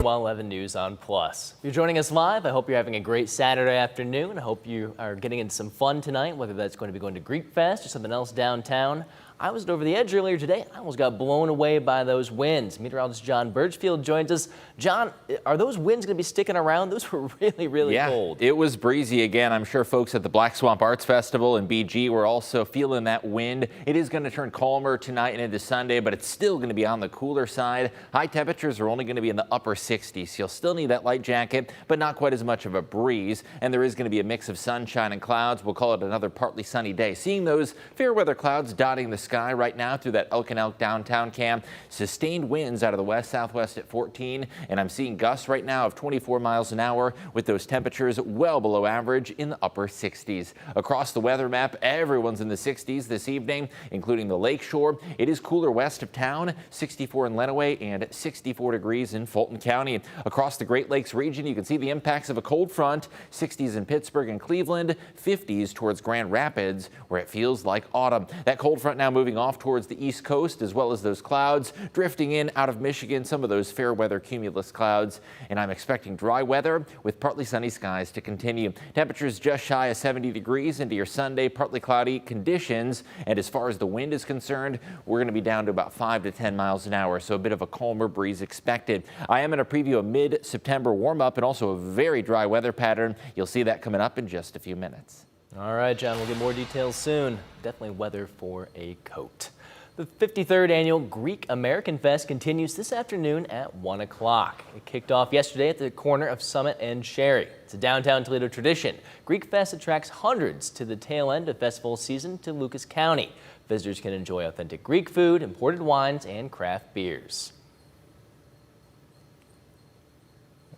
WTOL News on Plus. If you're joining us live, I hope you're having a great Saturday afternoon. I hope you are getting into some fun tonight, whether that's going to be going to Greek Fest or something else downtown. I was over the edge earlier today. I almost got blown away by those winds. Meteorologist John Birchfield joins us. John, are those winds going to be sticking around? Those were really cold. It was breezy again. I'm sure folks at the Black Swamp Arts Festival in BG were also feeling that wind. It is going to turn calmer tonight and into Sunday, but it's still going to be on the cooler side. High temperatures are only going to be in the upper 60s. You'll still need that light jacket, but not quite as much of a breeze. And there is going to be a mix of sunshine and clouds. We'll call it another partly sunny day. Seeing those fair weather clouds dotting the sky right now through that Elk and Elk downtown cam. Sustained winds out of the west-southwest at 14, and I'm seeing gusts right now of 24 miles an hour with those temperatures well below average in the upper 60s. Across the weather map, everyone's in the 60s this evening, including the lakeshore. It is cooler west of town, 64 in Lenawee and 64 degrees in Fulton County. Across the Great Lakes region, you can see the impacts of a cold front, 60s in Pittsburgh and Cleveland, 50s towards Grand Rapids, where it feels like autumn. That cold front now moving off towards the east coast, as well as those clouds drifting in out of Michigan, some of those fair weather cumulus clouds. And I'm expecting dry weather with partly sunny skies to continue. Temperatures just shy of 70 degrees into your Sunday, partly cloudy conditions. And as far as the wind is concerned, we're going to be down to about 5 to 10 miles an hour, so a bit of a calmer breeze expected. I am going to preview a mid-September warm up and also a very dry weather pattern. You'll see that coming up in just a few minutes. All right, John, we'll get more details soon. Definitely weather for a coat. The 53rd annual Greek American Fest continues this afternoon at 1 o'clock. It kicked off yesterday at the corner of Summit and Cherry. It's a downtown Toledo tradition. Greek Fest attracts hundreds to the tail end of festival season to Lucas County. Visitors can enjoy authentic Greek food, imported wines, and craft beers.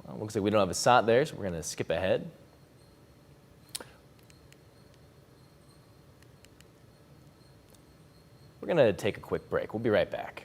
Well, looks like we don't have a SOT there, so we're going to skip ahead. We're going to take a quick break. We'll be right back.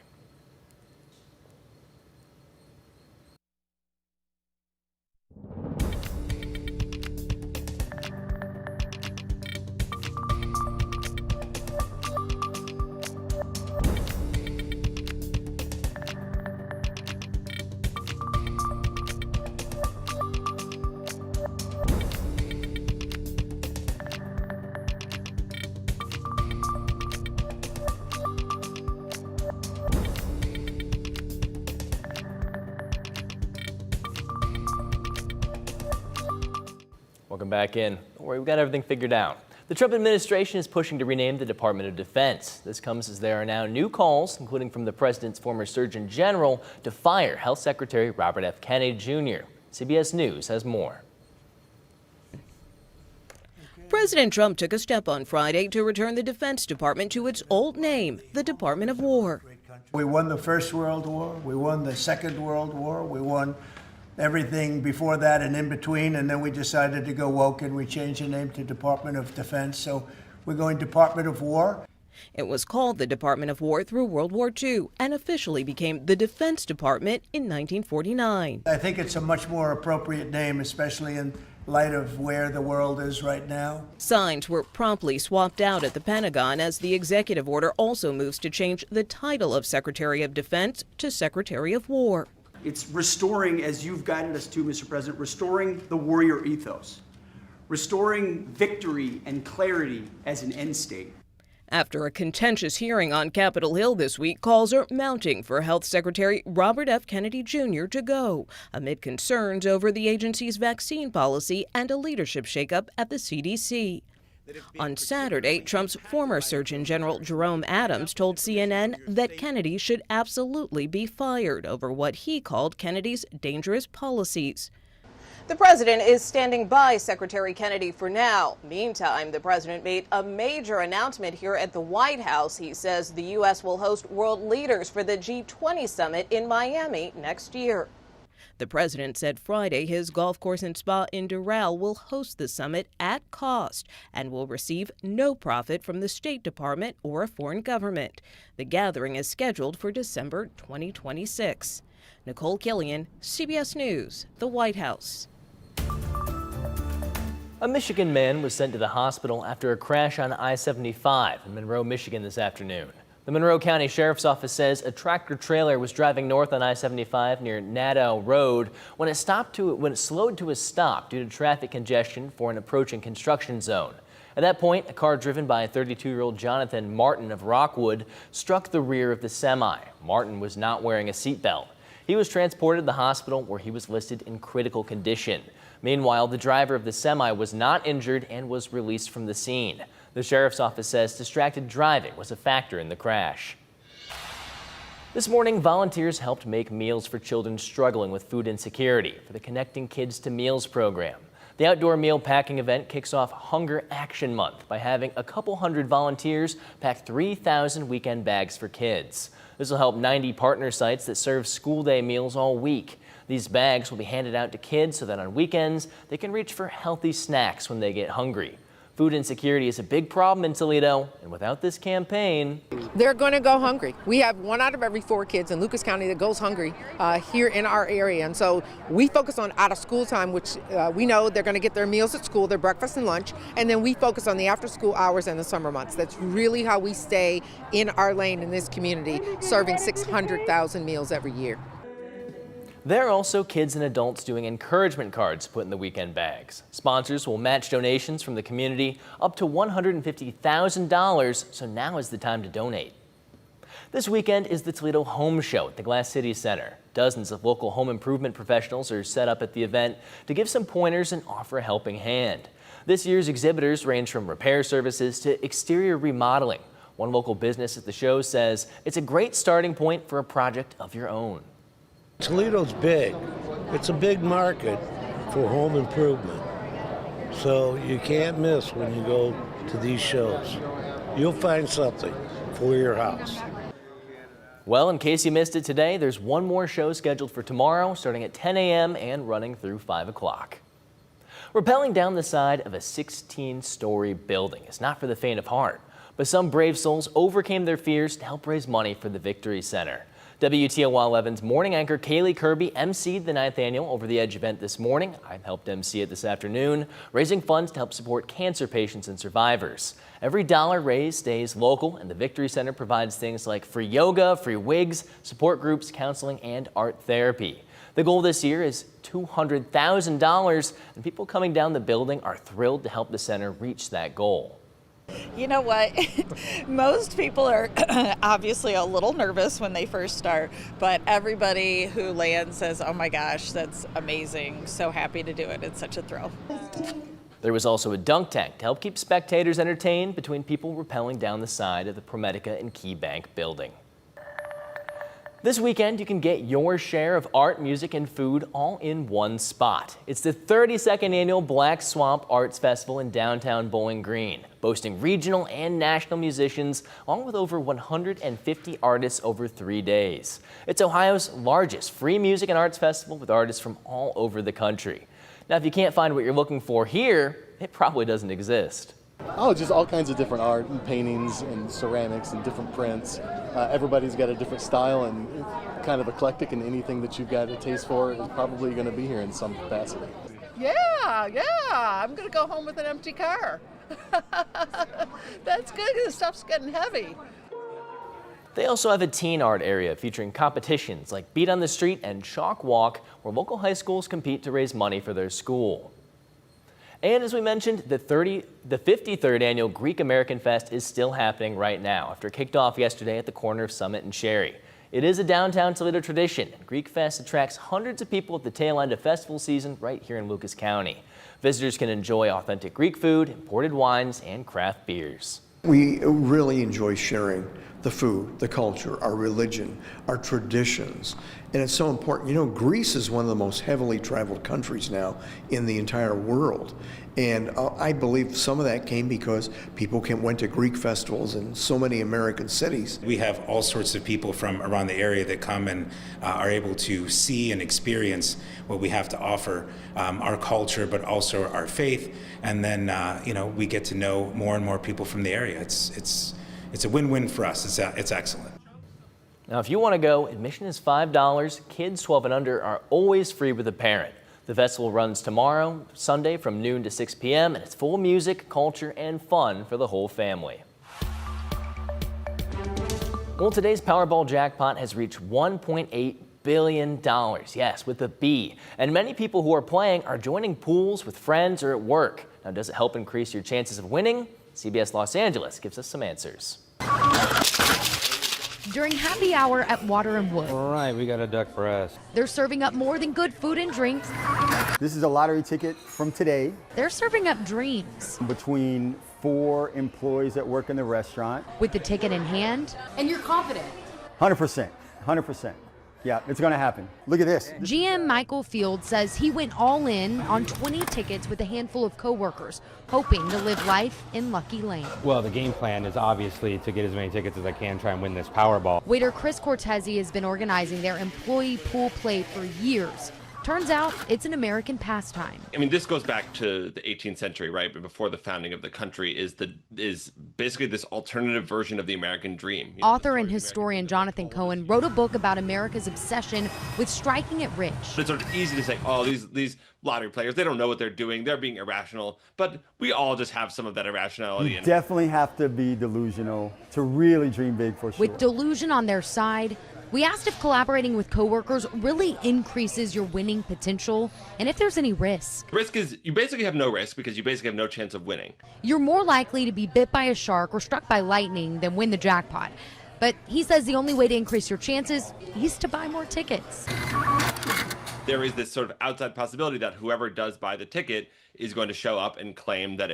Welcome back in. Don't worry, we've got everything figured out. The Trump administration is pushing to rename the Department of Defense. This comes as there are now new calls, including from the president's former Surgeon General, to fire Health Secretary Robert F. Kennedy Jr. CBS News has more. President Trump took a step on Friday to return the Defense Department to its old name, the Department of War. We won the First World War, we won the Second World War, we won everything before that and in between, and then we decided to go woke and we changed the name to Department of Defense. So we're going Department of War. It was called the Department of War through World War II and officially became the Defense Department in 1949. I think it's a much more appropriate name, especially in light of where the world is right now. Signs were promptly swapped out at the Pentagon as the executive order also moves to change the title of Secretary of Defense to Secretary of War. It's restoring, as you've guided us to, Mr. President, restoring the warrior ethos, restoring victory and clarity as an end state. After a contentious hearing on Capitol Hill this week, calls are mounting for Health Secretary Robert F. Kennedy Jr. to go, amid concerns over the agency's vaccine policy and a leadership shakeup at the CDC. On Saturday, Trump's former Surgeon General Jerome Adams told CNN that Kennedy should absolutely be fired over what he called Kennedy's dangerous policies. The president is standing by Secretary Kennedy for now. Meantime, the president made a major announcement here at the White House. He says the U.S. will host world leaders for the G20 summit in Miami next year. The president said Friday his golf course and spa in Doral will host the summit at cost and will receive no profit from the State Department or a foreign government. The gathering is scheduled for December 2026. Nicole Killian, CBS News, the White House. A Michigan man was sent to the hospital after a crash on I-75 in Monroe, Michigan this afternoon. The Monroe County Sheriff's Office says a tractor trailer was driving north on I-75 near Nadeau Road when it slowed to a stop due to traffic congestion for an approaching construction zone. At that point, a car driven by 32-year-old Jonathan Martin of Rockwood struck the rear of the semi. Martin was not wearing a seatbelt. He was transported to the hospital where he was listed in critical condition. Meanwhile, the driver of the semi was not injured and was released from the scene. The sheriff's office says distracted driving was a factor in the crash. This morning, volunteers helped make meals for children struggling with food insecurity for the Connecting Kids to Meals program. The outdoor meal packing event kicks off Hunger Action Month by having a couple hundred volunteers pack 3,000 weekend bags for kids. This will help 90 partner sites that serve school day meals all week. These bags will be handed out to kids so that on weekends they can reach for healthy snacks when they get hungry. Food insecurity is a big problem in Toledo, and without this campaign, they're going to go hungry. We have 1 out of every 4 kids in Lucas County that goes hungry here in our area. And so we focus on out of school time, which we know they're going to get their meals at school, their breakfast and lunch. And then we focus on the after school hours and the summer months. That's really how we stay in our lane in this community, serving 600,000 meals every year. there are also kids and adults doing encouragement cards put in the weekend bags. Sponsors will match donations from the community up to $150,000, so now is the time to donate. This weekend is the Toledo Home Show at the Glass City Center. Dozens of local home improvement professionals are set up at the event to give some pointers and offer a helping hand. This year's exhibitors range from repair services to exterior remodeling. One local business at the show says it's a great starting point for a project of your own. Toledo's big. It's a big market for home improvement. So you can't miss when you go to these shows. You'll find something for your house. Well, in case you missed it today, there's one more show scheduled for tomorrow, starting at 10 a.m. and running through 5 o'clock. Rappelling down the side of a 16-story building is not for the faint of heart, but some brave souls overcame their fears to help raise money for the Victory Center. WTOL 11's morning anchor Kaylee Kirby emceed the 9th annual Over the Edge event this morning. I helped MC it this afternoon, raising funds to help support cancer patients and survivors. Every dollar raised stays local, and the Victory Center provides things like free yoga, free wigs, support groups, counseling, and art therapy. The goal this year is $200,000, and people coming down the building are thrilled to help the center reach that goal. You know what? Most people are obviously a little nervous when they first start, but everybody who lands says, oh my gosh, that's amazing. So happy to do it. It's such a thrill. There was also a dunk tank to help keep spectators entertained between people rappelling down the side of the ProMedica and Key Bank building. This weekend, you can get your share of art, music, and food all in one spot. It's the 32nd annual Black Swamp Arts Festival in downtown Bowling Green, boasting regional and national musicians, along with over 150 artists over 3 days. It's Ohio's largest free music and arts festival with artists from all over the country. Now, if you can't find what you're looking for here, it probably doesn't exist. Oh, just all kinds of different art and paintings and ceramics and different prints. Everybody's got a different style and kind of eclectic, and anything that you've got a taste for is probably going to be here in some capacity. Yeah, I'm going to go home with an empty car. That's good, the stuff's getting heavy. They also have a teen art area featuring competitions like Beat on the Street and Chalk Walk, where local high schools compete to raise money for their school. And as we mentioned, the 53rd annual Greek American Fest is still happening right now after it kicked off yesterday at the corner of Summit and Cherry. It is a downtown Toledo tradition. Greek Fest attracts hundreds of people at the tail end of festival season right here in Lucas County. Visitors can enjoy authentic Greek food, imported wines, and craft beers. We really enjoy sharing the food, the culture, our religion, our traditions, and it's so important. You know, Greece is one of the most heavily traveled countries now in the entire world, and I believe some of that came because people went to Greek festivals in so many American cities. We have all sorts of people from around the area that come and are able to see and experience what we have to offer, our culture, but also our faith, and then you know, we get to know more and more people from the area. It's a win-win for us. It's excellent. Now, if you want to go, admission is $5. Kids 12 and under are always free with a parent. The festival runs tomorrow, Sunday, from noon to 6 p.m., and it's full of music, culture, and fun for the whole family. Well, today's Powerball jackpot has reached $1.8 billion. Yes, with a B. And many people who are playing are joining pools with friends or at work. Now, does it help increase your chances of winning? CBS Los Angeles gives us some answers. During happy hour at Water and Wood. All right, we got a duck breast. They're serving up more than good food and drinks. This is a lottery ticket from today. They're serving up dreams. Between 4 employees that work in the restaurant. With the ticket in hand. And you're confident? 100%, 100%. Yeah, it's going to happen. Look at this. GM Michael Field says he went all in on 20 tickets with a handful of coworkers, hoping to live life in Lucky Lane. Well, the game plan is obviously to get as many tickets as I can, try and win this Powerball. Waiter Chris Cortese has been organizing their employee pool play for years. Turns out it's an American pastime. I mean, this goes back to the 18th century, right? But before the founding of the country is basically this alternative version of the American dream. Author and historian Jonathan Cohen wrote a book about America's obsession with striking it rich. It's sort of easy to say, oh, these lottery players, they don't know what they're doing. They're being irrational. But we all just have some of that irrationality. You definitely have to be delusional to really dream big, for sure. With delusion on their side, we asked if collaborating with coworkers really increases your winning potential and if there's any risk. Risk is, you basically have no risk because you basically have no chance of winning. You're more likely to be bit by a shark or struck by lightning than win the jackpot. But he says the only way to increase your chances is to buy more tickets. There is this sort of outside possibility that whoever does buy the ticket is going to show up and claim that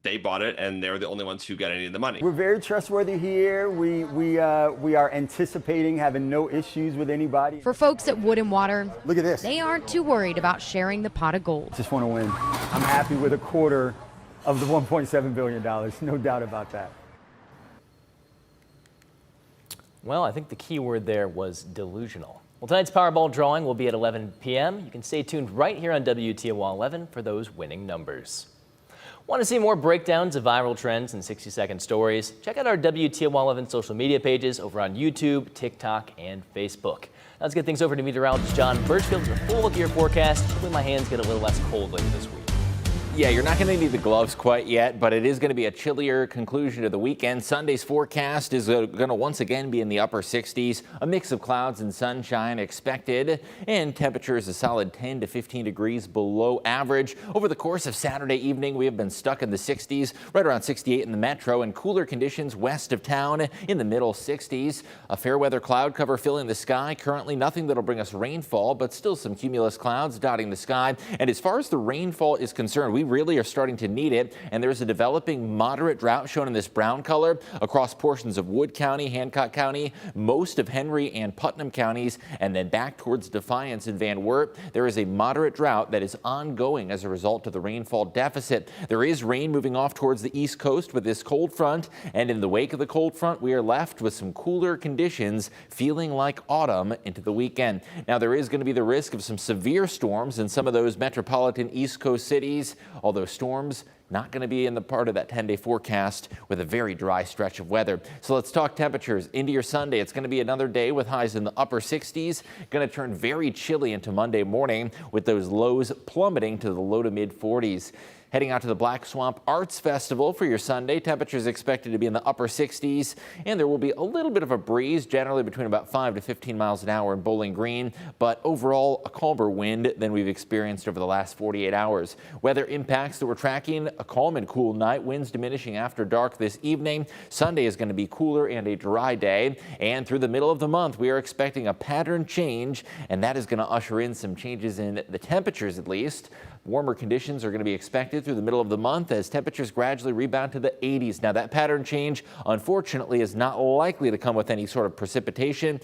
they bought it and they're the only ones who get any of the money. We're very trustworthy here. We are anticipating having no issues with anybody. For folks at Wood and Water, look at this. They aren't too worried about sharing the pot of gold. Just want to win. I'm happy with a quarter of the $1.7 billion, no doubt about that. Well, I think the key word there was delusional. Well, tonight's Powerball drawing will be at 11 p.m. You can stay tuned right here on WTOL 11 for those winning numbers. Want to see more breakdowns of viral trends and 60-second stories? Check out our WTOL 11 social media pages over on YouTube, TikTok, and Facebook. Now let's get things over to meteorologist John Birchfield with a full look at your forecast. Hopefully my hands get a little less cold later this week. Yeah, you're not going to need the gloves quite yet, but it is going to be a chillier conclusion to the weekend. Sunday's forecast is going to once again be in the upper 60s. A mix of clouds and sunshine expected, and temperatures a solid 10 to 15 degrees below average. Over the course of Saturday evening, we have been stuck in the 60s, right around 68 in the metro, and cooler conditions west of town in the middle 60s. A fair weather cloud cover filling the sky. Currently nothing that'll bring us rainfall, but still some cumulus clouds dotting the sky. And as far as the rainfall is concerned, we really are starting to need it, and there's a developing moderate drought shown in this brown color across portions of Wood County, Hancock County, most of Henry and Putnam counties, and then back towards Defiance and Van Wert. There is a moderate drought that is ongoing as a result of the rainfall deficit. There is rain moving off towards the east coast with this cold front, and in the wake of the cold front, we are left with some cooler conditions, feeling like autumn into the weekend. Now, there is going to be the risk of some severe storms in some of those metropolitan East Coast cities, although storms not going to be in the part of that 10-day forecast with a very dry stretch of weather. So let's talk temperatures into your Sunday. It's going to be another day with highs in the upper 60s. Going to turn very chilly into Monday morning with those lows plummeting to the low to mid 40s. Heading out to the Black Swamp Arts Festival for your Sunday. Temperatures expected to be in the upper 60s, and there will be a little bit of a breeze, generally between about 5 to 15 miles an hour in Bowling Green, but overall a calmer wind than we've experienced over the last 48 hours. Weather impacts that we're tracking: a calm and cool night, winds diminishing after dark this evening. Sunday is going to be cooler and a dry day, and through the middle of the month we are expecting a pattern change, and that is going to usher in some changes in the temperatures at least. Warmer conditions are going to be expected through the middle of the month as temperatures gradually rebound to the 80s. Now, that pattern change, unfortunately, is not likely to come with any sort of precipitation.